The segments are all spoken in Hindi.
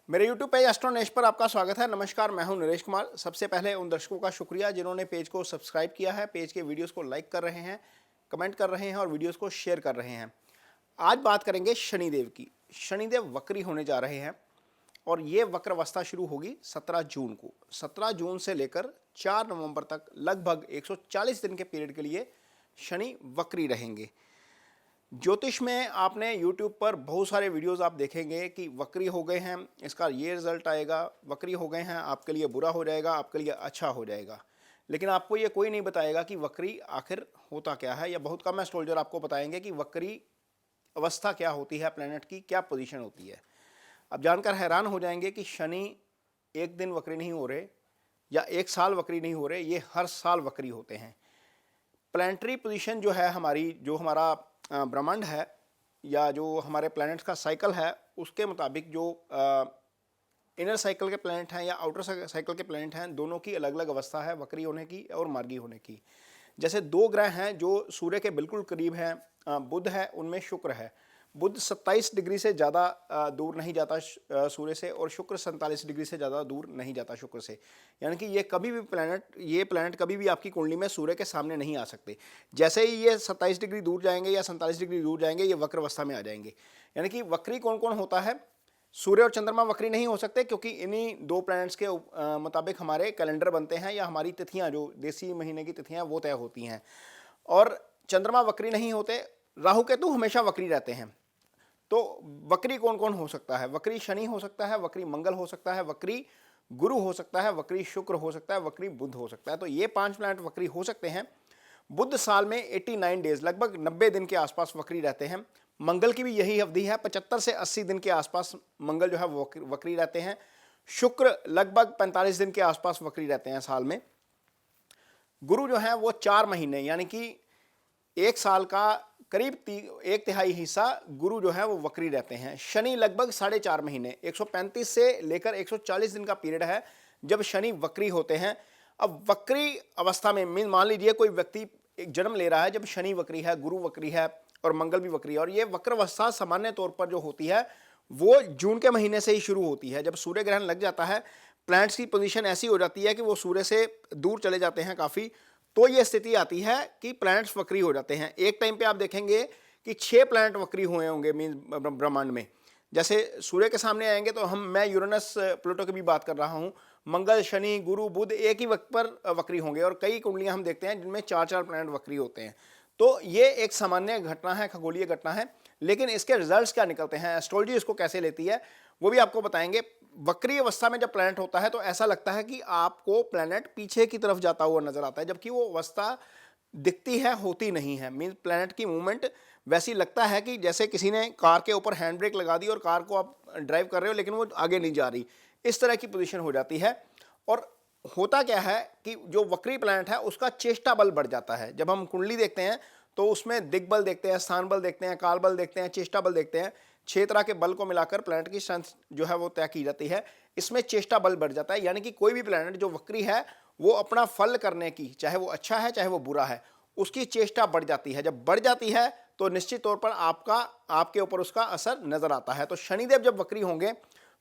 मेरे YouTube पेज एस्ट्रोनेश पर आपका स्वागत है। नमस्कार, मैं हूं नरेश कुमार। सबसे पहले उन दर्शकों का शुक्रिया जिन्होंने पेज को सब्सक्राइब किया है, पेज के वीडियोस को लाइक कर रहे हैं, कमेंट कर रहे हैं और वीडियोस को शेयर कर रहे हैं। आज बात करेंगे शनिदेव की। शनिदेव वक्री होने जा रहे हैं और ये वक्र अवस्था शुरू होगी 17 जून को। 17 जून से लेकर 4 नवंबर तक लगभग 140 दिन के पीरियड के लिए शनि वक्री रहेंगे। ज्योतिष में आपने YouTube पर बहुत सारे वीडियोस आप देखेंगे कि वक्री हो गए हैं, इसका ये रिजल्ट आएगा, वक्री हो गए हैं, आपके लिए बुरा हो जाएगा, आपके लिए अच्छा हो जाएगा। लेकिन आपको ये कोई नहीं बताएगा कि वक्री आखिर होता क्या है, या बहुत कम एस्ट्रोलॉजर आपको बताएंगे कि वक्री अवस्था क्या होती है, प्लैनेट की क्या पोजीशन होती है। अब जानकर हैरान हो जाएंगे कि शनि एक दिन वक्री नहीं हो रहे या एक साल वक्री नहीं हो रहे, ये हर साल वक्री होते हैं। प्लैनेटरी पोजीशन जो है हमारी, जो हमारा ब्रह्मांड है या जो हमारे प्लैनेट्स का साइकिल है, उसके मुताबिक जो इनर साइकिल के प्लैनेट हैं या आउटर साइकिल के प्लैनेट हैं, दोनों की अलग अलग अवस्था है वक्री होने की और मार्गी होने की। जैसे दो ग्रह हैं जो सूर्य के बिल्कुल करीब हैं, बुध है, उनमें शुक्र है। बुध 27 डिग्री से ज़्यादा दूर नहीं जाता सूर्य से, और शुक्र 47 डिग्री से ज़्यादा दूर नहीं जाता शुक्र से। यानी कि ये कभी भी ये प्लैनेट कभी भी आपकी कुंडली में सूर्य के सामने नहीं आ सकते। जैसे ही ये 27 डिग्री दूर जाएंगे या 47 डिग्री दूर जाएंगे, ये वक्र अवस्था में आ जाएंगे। यानी कि वक्री कौन कौन होता है? सूर्य और चंद्रमा वक्री नहीं हो सकते, क्योंकि इन्हीं दो प्लैनेट्स के मुताबिक हमारे कैलेंडर बनते हैं या हमारी तिथियाँ, जो देसी महीने की तिथियाँ, वो तय होती हैं। और चंद्रमा वक्री नहीं होते, राहु केतु हमेशा वक्री रहते हैं। तो वक्री कौन कौन हो सकता है? वक्री शनि हो सकता है, वक्री मंगल हो सकता है, वक्री गुरु हो सकता है, वक्री शुक्र हो सकता है, वक्री बुध हो सकता है। तो ये 5 प्लैनेट वक्री हो सकते हैं। बुध साल में 89 डेज, लगभग 90 दिन के आसपास वक्री रहते हैं। मंगल की भी यही अवधि है, 75 से 80 दिन के आसपास मंगल जो है वो वक्री रहते हैं। शुक्र लगभग 45 दिन के आसपास वक्री रहते हैं साल में। गुरु जो है वो 4 महीने, यानी कि एक साल का करीब 1/3 हिस्सा गुरु जो है वो वक्री रहते हैं। शनि लगभग 4.5 महीने, 135 से लेकर 140 दिन का पीरियड है जब शनि वक्री होते हैं। अब वक्री अवस्था में मान लीजिए कोई व्यक्ति एक जन्म ले रहा है जब शनि वक्री है, गुरु वक्री है और मंगल भी वक्री है, और ये वक्र अवस्था सामान्य तौर पर जो होती है वो जून के महीने से ही शुरू होती है। जब सूर्य ग्रहण लग जाता है, प्लैनेट्स की पोजीशन ऐसी हो जाती है कि वो सूर्य से दूर चले जाते हैं काफ़ी, तो ये स्थिति आती है कि प्लैनेट्स वक्री हो जाते हैं। एक टाइम पे आप देखेंगे कि 6 प्लैनेट वक्री हुए होंगे मीन ब्रह्मांड में। जैसे सूर्य के सामने आएंगे तो मैं यूरेनस प्लूटो की भी बात कर रहा हूँ, मंगल शनि गुरु बुध एक ही वक्त पर वक्री होंगे, और कई कुंडलियां हम देखते हैं जिनमें 4-4 प्लैनेट वक्री होते हैं। तो ये एक सामान्य घटना है, खगोलीय घटना है। लेकिन इसके रिजल्ट्स क्या निकलते हैं, एस्ट्रोलॉजी इसको कैसे लेती है, वो भी आपको बताएंगे। वक्री अवस्था में जब प्लैनेट होता है तो ऐसा लगता है कि आपको प्लैनेट पीछे की तरफ जाता हुआ नजर आता है, जबकि वो अवस्था दिखती है, होती नहीं है। मीन प्लैनेट की मूवमेंट वैसी लगता है कि जैसे किसी ने कार के ऊपर हैंड ब्रेक लगा दी और कार को आप ड्राइव कर रहे हो लेकिन वो आगे नहीं जा रही, इस तरह की पोजीशन हो जाती है। और होता क्या है कि जो वक्री प्लैनेट है उसका चेष्टा बल बढ़ जाता है। जब हम कुंडली देखते हैं तो उसमें दिग्बल देखते हैं, स्थान बल देखते हैं, काल बल देखते हैं, चेष्टा बल देखते हैं। 6 तरह के बल को मिलाकर प्लैनेट की स्ट्रेंथ जो है वो तय की जाती है। इसमें चेष्टा बल बढ़ जाता है, यानी कि कोई भी प्लैनेट जो वक्री है वो अपना फल करने की, चाहे वो अच्छा है चाहे वो बुरा है, उसकी चेष्टा बढ़ जाती है। जब बढ़ जाती है तो निश्चित तौर पर आपके ऊपर उसका असर नजर आता है। तो शनिदेव जब वक्री होंगे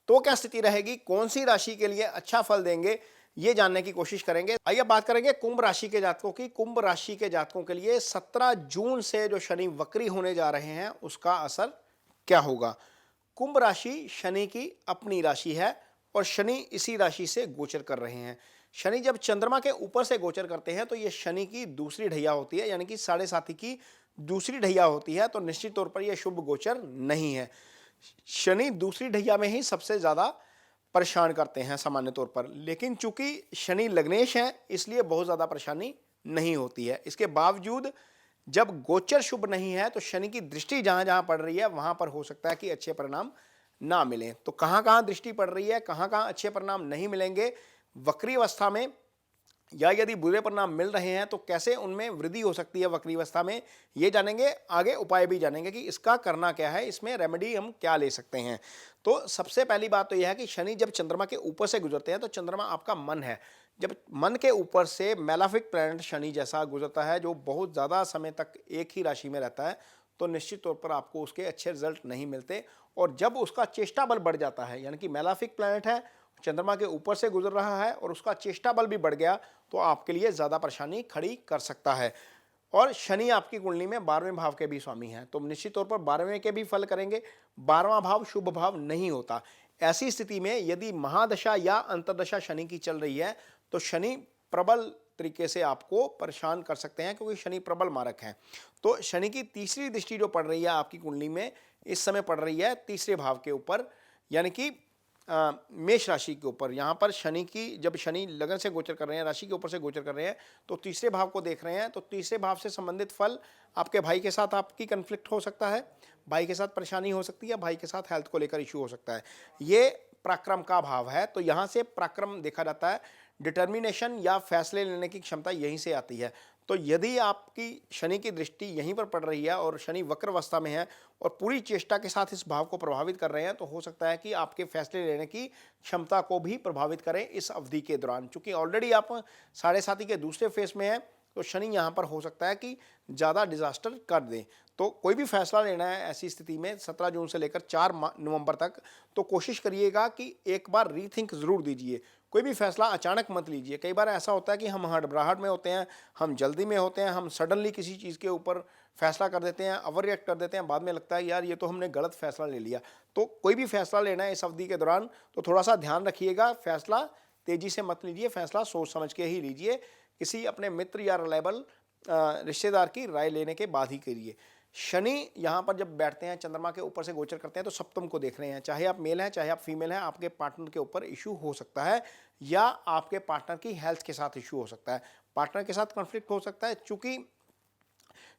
तो क्या स्थिति रहेगी, कौन सी राशि के लिए अच्छा फल देंगे, ये जानने की कोशिश करेंगे। आइए बात करेंगे कुंभ राशि के जातकों की। कुंभ राशि के जातकों के लिए 17 जून से जो शनि वक्री होने जा रहे हैं उसका असर क्या होगा। कुंभ राशि शनि की अपनी राशि है और शनि इसी राशि से गोचर कर रहे हैं। शनि जब चंद्रमा के ऊपर से गोचर करते हैं तो ये शनि की दूसरी ढैया होती है, यानी कि 7.5 की दूसरी ढैया होती है। तो निश्चित तौर पर यह शुभ गोचर नहीं है। शनि दूसरी ढैया में ही सबसे ज्यादा परेशान करते हैं सामान्य तौर पर, लेकिन चूंकि शनि लग्नेश हैं इसलिए बहुत ज्यादा परेशानी नहीं होती है। इसके बावजूद जब गोचर शुभ नहीं है तो शनि की दृष्टि जहां जहां पड़ रही है वहां पर हो सकता है कि अच्छे परिणाम ना मिलें। तो कहां कहां दृष्टि पड़ रही है, कहां कहां अच्छे परिणाम नहीं मिलेंगे वक्री अवस्था में, या यदि बुरे परिणाम मिल रहे हैं तो कैसे उनमें वृद्धि हो सकती है वक्री अवस्था में, ये जानेंगे। आगे उपाय भी जानेंगे कि इसका करना क्या है, इसमें रेमेडी हम क्या ले सकते हैं। तो सबसे पहली बात तो यह है कि शनि जब चंद्रमा के ऊपर से गुजरते हैं तो चंद्रमा आपका मन है, जब मन के ऊपर से मैलाफिक प्लैनेट शनि जैसा गुजरता है जो बहुत ज़्यादा समय तक एक ही राशि में रहता है, तो निश्चित तौर पर आपको उसके अच्छे रिजल्ट नहीं मिलते। और जब उसका चेष्टा बल बढ़ जाता है, यानी कि मेलाफिक प्लैनेट है, चंद्रमा के ऊपर से गुजर रहा है और उसका चेष्टा बल भी बढ़ गया, तो आपके लिए ज़्यादा परेशानी खड़ी कर सकता है। और शनि आपकी कुंडली में 12वें भाव के भी स्वामी हैं, तो निश्चित तौर पर 12वें के भी फल करेंगे। 12वां भाव शुभ भाव नहीं होता। ऐसी स्थिति में यदि महादशा या अंतर्दशा शनि की चल रही है, तो शनि प्रबल तरीके से आपको परेशान कर सकते हैं, क्योंकि शनि प्रबल मारक हैं। तो शनि की तीसरी दृष्टि जो पड़ रही है आपकी कुंडली में, इस समय पड़ रही है तीसरे भाव के ऊपर, यानी कि मेष राशि के ऊपर। यहाँ पर शनि की, जब शनि लगन से गोचर कर रहे हैं, राशि के ऊपर से गोचर कर रहे हैं, तो तीसरे भाव को देख रहे हैं। तो तीसरे भाव से संबंधित फल, आपके भाई के साथ आपकी कन्फ्लिक्ट हो सकता है, भाई के साथ परेशानी हो सकती है, भाई के साथ हेल्थ को लेकर इशू हो सकता है। ये पराक्रम का भाव है, तो यहाँ से पराक्रम देखा जाता है, डिटर्मिनेशन या फैसले लेने की क्षमता यहीं से आती है। तो यदि आपकी शनि की दृष्टि यहीं पर पड़ रही है और शनि वक्र अवस्था में है और पूरी चेष्टा के साथ इस भाव को प्रभावित कर रहे हैं, तो हो सकता है कि आपके फैसले लेने की क्षमता को भी प्रभावित करें इस अवधि के दौरान। चूंकि ऑलरेडी आप साढ़े साथी के दूसरे फेज में हैं, तो शनि यहाँ पर हो सकता है कि ज़्यादा डिजास्टर कर दें। तो कोई भी फैसला लेना है ऐसी स्थिति में 17 जून से लेकर 4 नवंबर तक, तो कोशिश करिएगा कि एक बार रीथिंक ज़रूर दीजिए। कोई भी फैसला अचानक मत लीजिए। कई बार ऐसा होता है कि हम हड़बड़ाहट में होते हैं, हम जल्दी में होते हैं, हम सडनली किसी चीज़ के ऊपर फैसला कर देते हैं, ओवर रिएक्ट कर देते हैं, बाद में लगता है यार ये तो हमने गलत फैसला ले लिया। तो कोई भी फैसला लेना है इस अवधि के दौरान, तो थोड़ा सा ध्यान रखिएगा, फैसला तेज़ी से मत लीजिए, फैसला सोच समझ के ही लीजिए। किसी अपने मित्र या रिलायबल रिश्तेदार की राय लेने के बाद ही करिए। शनि यहाँ पर जब बैठते हैं, चंद्रमा के ऊपर से गोचर करते हैं, तो सप्तम को देख रहे हैं। चाहे आप मेल हैं, चाहे आप फीमेल हैं, आपके पार्टनर के ऊपर इशू हो सकता है, या आपके पार्टनर की हेल्थ के साथ इशू हो सकता है, पार्टनर के साथ कॉन्फ्लिक्ट हो सकता है। चूंकि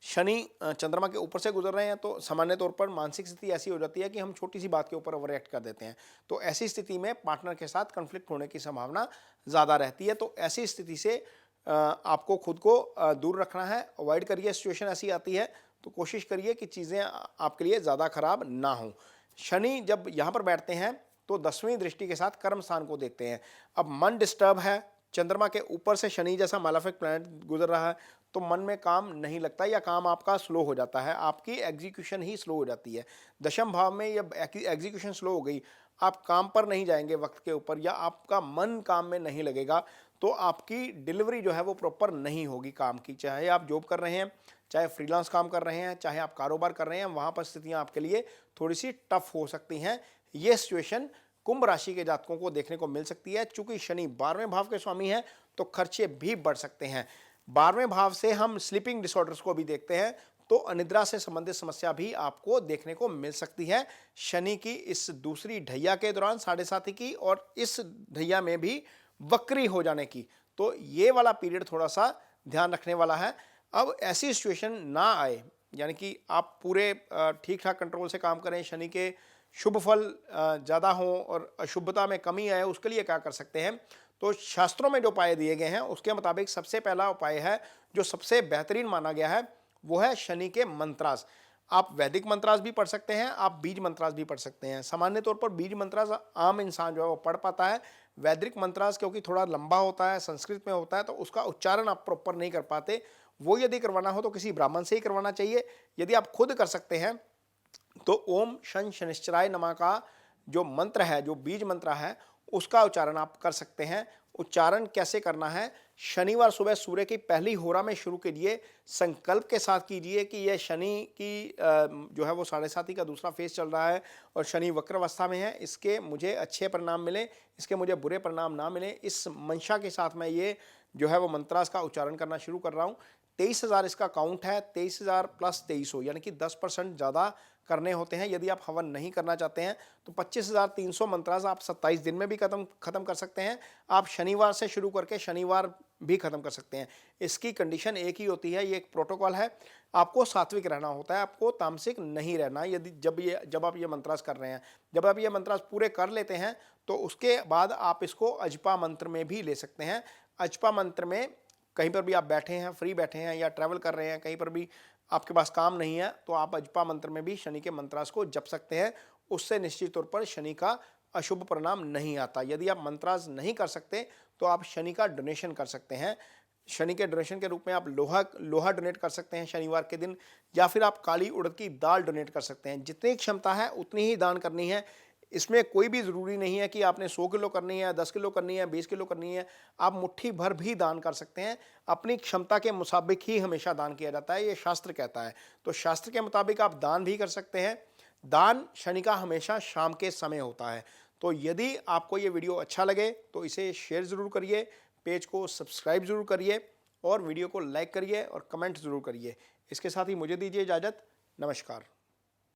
शनि चंद्रमा के ऊपर से गुजर रहे हैं, तो सामान्य तौर पर मानसिक स्थिति ऐसी हो जाती है कि हम छोटी सी बात के ऊपर ओवर रिएक्ट कर देते हैं। तो ऐसी स्थिति में पार्टनर के साथ कॉन्फ्लिक्ट होने की संभावना ज़्यादा रहती है। तो ऐसी स्थिति से आपको खुद को दूर रखना है, अवॉइड करिए। सिचुएशन ऐसी आती है तो कोशिश करिए कि चीज़ें आपके लिए ज़्यादा खराब ना हो। शनि जब यहाँ पर बैठते हैं, तो 10वीं दृष्टि के साथ कर्म स्थान को देखते हैं। अब मन डिस्टर्ब है, चंद्रमा के ऊपर से शनि जैसा मालेफिक प्लैनेट गुजर रहा है, तो मन में काम नहीं लगता, या काम आपका स्लो हो जाता है, आपकी एग्जीक्यूशन ही स्लो हो जाती है। दशम भाव में जब एग्जीक्यूशन स्लो हो गई, आप काम पर नहीं जाएंगे वक्त के ऊपर, या आपका मन काम में नहीं लगेगा, तो आपकी डिलीवरी जो है वो प्रॉपर नहीं होगी काम की। चाहे आप जॉब कर रहे हैं, चाहे फ्रीलांस काम कर रहे हैं, चाहे आप कारोबार कर रहे हैं, वहाँ पर स्थितियाँ आपके लिए थोड़ी सी टफ हो सकती हैं। ये सिचुएशन कुंभ राशि के जातकों को देखने को मिल सकती है। चूंकि शनि 12वें भाव के स्वामी हैं, तो खर्चे भी बढ़ सकते हैं। 12वें भाव से हम स्लीपिंग डिसऑर्डर्स को भी देखते हैं, तो अनिद्रा से संबंधित समस्या भी आपको देखने को मिल सकती है शनि की इस दूसरी ढैया के दौरान, साढ़े साथी की, और इस ढैया में भी वक्री हो जाने की। तो ये वाला पीरियड थोड़ा सा ध्यान रखने वाला है। अब ऐसी सिचुएशन ना आए, यानी कि आप पूरे ठीक ठाक कंट्रोल से काम करें, शनि के शुभ फल ज़्यादा हों और अशुभता में कमी आए, उसके लिए क्या कर सकते हैं? तो शास्त्रों में जो उपाय दिए गए हैं उसके मुताबिक सबसे पहला उपाय है, जो सबसे बेहतरीन माना गया है, वो है शनि के मंत्रास। आप वैदिक मंत्रास भी पढ़ सकते हैं, आप बीज मंत्रास भी पढ़ सकते हैं। सामान्य तौर पर बीज मंत्रास आम इंसान जो है वो पढ़ पाता है। वैदिक मंत्रास क्योंकि थोड़ा लंबा होता है, संस्कृत में होता है, तो उसका उच्चारण आप प्रॉपर नहीं कर पाते। वो यदि करवाना हो तो किसी ब्राह्मण से ही करवाना चाहिए। यदि आप खुद कर सकते हैं तो ओम शन शनिश्चराय नमः का जो मंत्र है, जो बीज मंत्र है, उसका उच्चारण आप कर सकते हैं। उच्चारण कैसे करना है? शनिवार सुबह सूर्य की पहली होरा में शुरू कीजिए, संकल्प के साथ कीजिए कि यह शनि की जो है वो साढ़े साथी का दूसरा फेज चल रहा है और शनि वक्र अवस्था में है, इसके मुझे अच्छे परिणाम मिले, इसके मुझे बुरे परिणाम ना मिले। इस मंशा के साथ मैं ये जो है वो मंत्रास का उच्चारण करना शुरू कर रहा हूँ। 23,000 इसका काउंट है, 23,000 प्लस 2300, यानी कि 10% ज़्यादा करने होते हैं। यदि आप हवन नहीं करना चाहते हैं तो 25,300 मंत्रास आप 27 दिन में भी खत्म कर सकते हैं। आप शनिवार से शुरू करके शनिवार भी खत्म कर सकते हैं। इसकी कंडीशन एक ही होती है, ये एक प्रोटोकॉल है, आपको सात्विक रहना होता है, आपको तामसिक नहीं रहना। यदि जब आप ये मंत्रास कर रहे हैं, जब आप ये मंत्रास पूरे कर लेते हैं, तो उसके बाद आप इसको अजपा मंत्र में भी ले सकते हैं। अजपा मंत्र में कहीं पर भी आप बैठे हैं, फ्री बैठे हैं या ट्रैवल कर रहे हैं, कहीं पर भी आपके पास काम नहीं है, तो आप अजपा मंत्र में भी शनि के मंत्रास को जप सकते हैं। उससे निश्चित तौर पर शनि का अशुभ परिणाम नहीं आता। यदि आप मंत्रास नहीं कर सकते तो आप शनि का डोनेशन कर सकते हैं। शनि के डोनेशन के रूप में आप लोहा डोनेट कर सकते हैं शनिवार के दिन, या फिर आप काली उड़द की दाल डोनेट कर सकते हैं। जितनी क्षमता है उतनी ही दान करनी है। इसमें कोई भी ज़रूरी नहीं है कि आपने 100 किलो करनी है, 10 किलो करनी है, 20 किलो करनी है। आप मुट्ठी भर भी दान कर सकते हैं। अपनी क्षमता के मुताबिक ही हमेशा दान किया जाता है, ये शास्त्र कहता है। तो शास्त्र के मुताबिक आप दान भी कर सकते हैं। दान शनि का हमेशा शाम के समय होता है। तो यदि आपको ये वीडियो अच्छा लगे तो इसे शेयर ज़रूर करिए, पेज को सब्सक्राइब ज़रूर करिए और वीडियो को लाइक करिए और कमेंट ज़रूर करिए। इसके साथ ही मुझे दीजिए इजाज़त। नमस्कार।